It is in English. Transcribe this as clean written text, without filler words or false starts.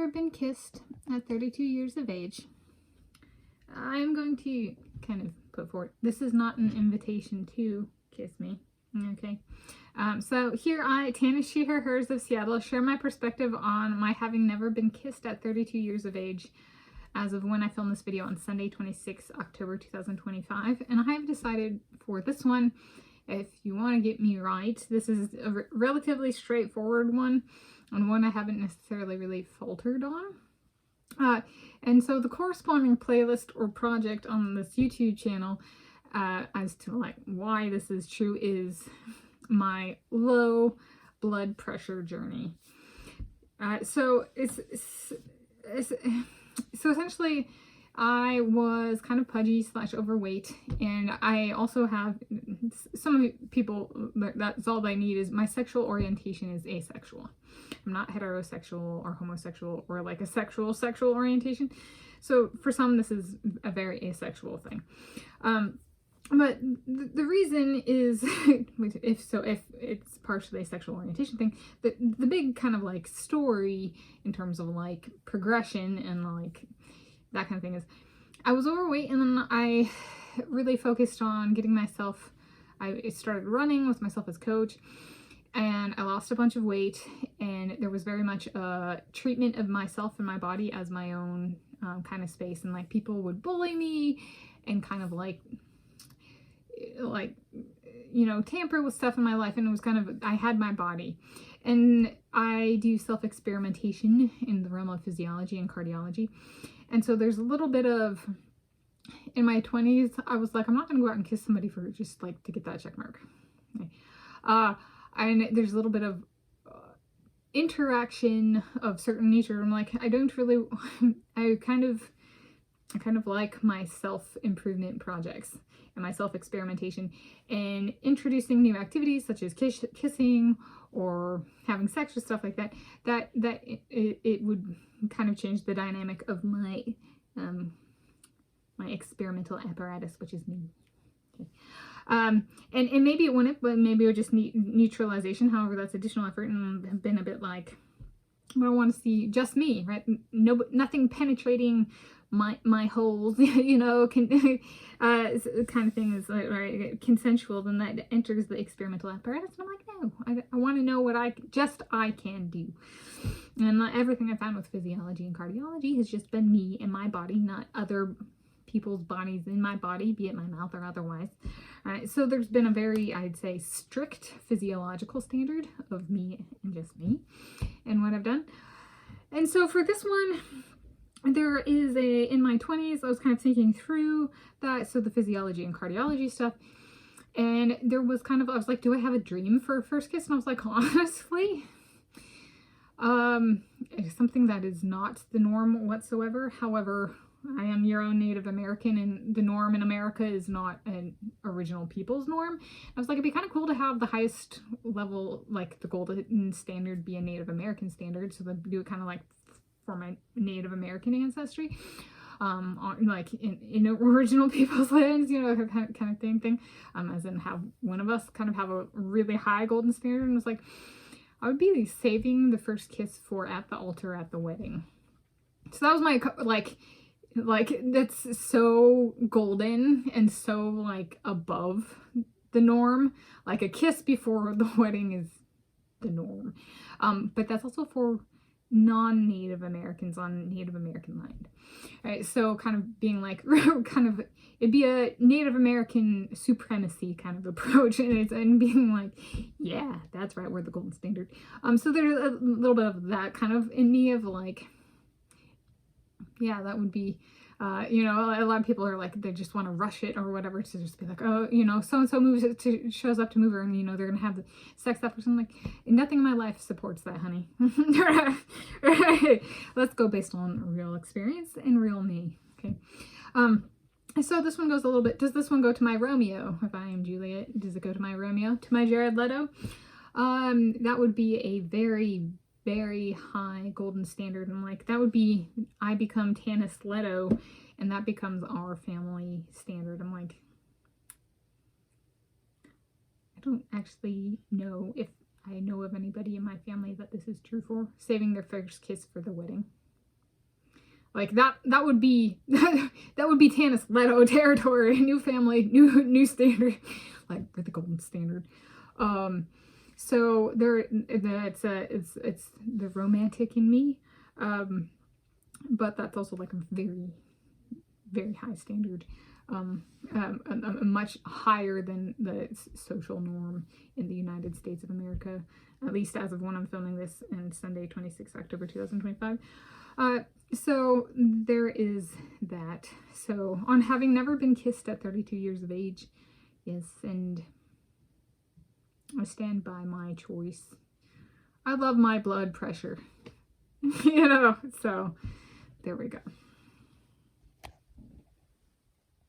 never been kissed at 32 years of age, I'm going to kind of put forward, this is not an invitation to kiss me, okay? So here I, Tanis, she, her, hers of Seattle, share my perspective on my having never been kissed at 32 years of age as of when I filmed this video on Sunday, 26 October 2025. And I have decided for this one, if you want to get me right, this is a relatively straightforward one, and one I haven't necessarily really faltered on. And so the corresponding playlist or project on this YouTube channel as to like why this is true is my low blood pressure journey. So essentially I was kind of pudgy / overweight, and I also have, some people, that's all they need is my sexual orientation is asexual. I'm not heterosexual or homosexual or like a sexual orientation. So for some, this is a very asexual thing. But the reason is, if it's partially a sexual orientation thing, the big kind of like story in terms of like progression and like that kind of thing is I was overweight, and then I really focused on getting myself, I started running with myself as coach, and I lost a bunch of weight, and there was very much a treatment of myself and my body as my own kind of space, and like people would bully me and kind of like you know, tamper with stuff in my life, and it was kind of, I had my body. And I do self-experimentation in the realm of physiology and cardiology, and so there's a little bit of, in my 20s I was like, I'm not gonna go out and kiss somebody for just like to get that check mark. Okay. And there's a little bit of interaction of certain nature. I'm like, I don't really I kind of like my self-improvement projects and my self-experimentation, and introducing new activities such as kissing or having sex or stuff like that, it would kind of change the dynamic of my my experimental apparatus, which is me. Okay. And maybe it wouldn't, but maybe it would just need neutralization. However, that's additional effort, and have been a bit like, I don't want to see just me, right? No, nothing penetrating my holes, you know, kind of thing is like, right, consensual, then that enters the experimental apparatus. And I'm like, no, I want to know what I can do. And everything I found with physiology and cardiology has just been me and my body, not other people's bodies in my body, be it my mouth or otherwise. So there's been a very, I'd say, strict physiological standard of me and just me and what I've done. And so for this one, there is in my 20s, I was kind of thinking through that, so the physiology and cardiology stuff, and there was kind of, I was like, do I have a dream for a first kiss? And I was like, honestly, it's something that is not the norm whatsoever. However, I am Euro Native American, and the norm in America is not an original people's norm. I was like, it'd be kind of cool to have the highest level, like the golden standard, be a Native American standard, so then do it kind of like for my Native American ancestry, like in original people's lands, you know, kind of thing, as in have one of us kind of have a really high golden standard. And it was like, I would be saving the first kiss for at the altar at the wedding. So that was my, like that's so golden and so like above the norm. Like a kiss before the wedding is the norm, but that's also for non-Native Americans on Native American land. All right, so kind of being like, kind of, it'd be a Native American supremacy kind of approach, and being like, yeah, that's right, we're the golden standard. So there's a little bit of that kind of in me of like, yeah, that would be, you know, a lot of people are like, they just want to rush it or whatever, to just be like, oh, you know, so-and-so shows up to move her, and, you know, they're going to have the sex that person. Like, nothing in my life supports that, honey. Right. Let's go based on real experience and real me. Okay. So this one goes a little bit, does this one go to my Romeo? If I am Juliet, does it go to my Romeo? To my Jared Leto? That would be a very, very high golden standard, and like that would be, I become Tanis Leto, and that becomes our family standard. I'm like, I don't actually know if I know of anybody in my family that this is true for, saving their first kiss for the wedding. Like that would be that would be Tanis Leto territory. New family, new standard, like with the golden standard. So there, it's the romantic in me, but that's also like a very, very high standard, a much higher than the social norm in the United States of America, at least as of when I'm filming this, and Sunday, 26 October 2025. So there is that. So on having never been kissed at 32 years of age, yes, and I stand by my choice. I love my blood pressure, you know, so there we go.